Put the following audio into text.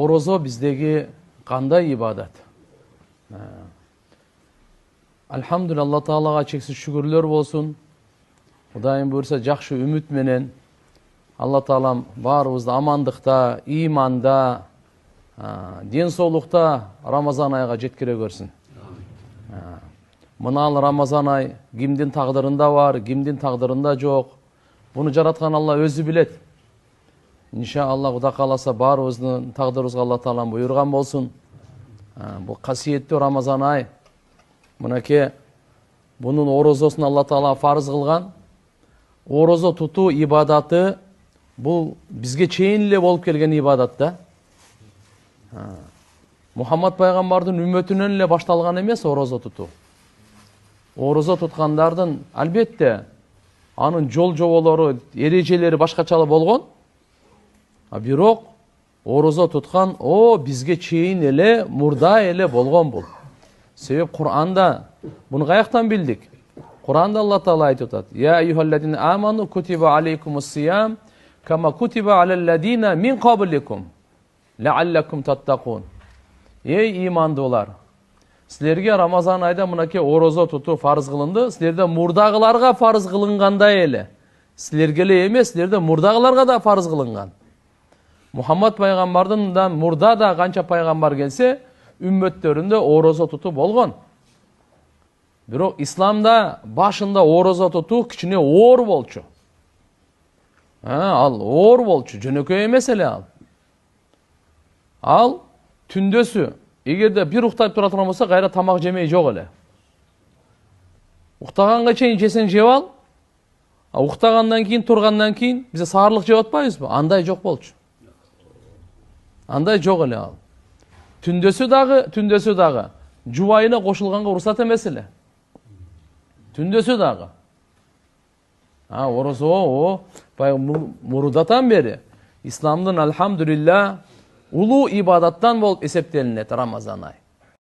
орозо биздеги кандай ибадат? Алхамдулилла, Алла Таалага чексиз шүгүрлөр болсун. Кудайым буйрса жакшы үмүт менен Алла Таалам баарыбызды амандыкта, иманда, ден соолукта Рамазан айга жеткире көрсүн. Мына Рамазан ай кимдин тагдырында бар, кимдин тагдырында жок. Буну жараткан Алла өзү билет. Иншалла, Кудай кааласа баарыбыздын тагдырыбызга Алла Таалам буйрган болсун. Бул касиеттүү Рамазан ай. Мынакей бунун орозосун Алла Таала фарыз кылган. Орозо тутуу ибадаты бул бизге чейин эле болуп келген ибадат да. Мухаммад пайгамбардын үммөтүнөн эле башталган эмес орозо тутуу. Орозо туткандардын албетте анын жол жоболору, эрежелери башкача болгон. Бирок орозо туткан бизге чейин эле, мурда эле болгон бул. Себеп Кур'анда буну каяктан билдик? Кур'анда Алла Таала айтып атат: "Я айюхаллазина аману кутиба алейкумус сиям кама кутиба алаллазина мин кабликум лааллакум таттакун." Эй имандуулар, силерге Рамазан айда мынакей орозо тутуу фарыз кылынды. Силерде мурдагыларга фарыз кылынгандай эле. Силерге эле эмес, силерде мурдагыларга да фарыз кылынган. Мухаммад пайгамбардын да мурда да канча пайгамбар келсе, үммөттөрүндө орозо тутуу болгон. Бирок исламда башында орозо тутуу кичине оор болчу. Ал оор болчу, жөнөкөй эмес эле ал. Ал түндөсү, эгерде бир уктап тура турган болсо, кайра тамак жемей жок эле. Уктаганга чейин жесең жеп ал. Уктагандан кийин, тургандан кийин биз саарлык жеп атпайбызбы? Андай жок болчу. Андай жок эле ал. Түндөсү дагы жубайына кошулганга уруксат эмес эле. Түндөсү дагы. Орозо мурдатан бери исламдын алхамдулилла улуу ибадаттан болуп эсептелинет Рамазан ай.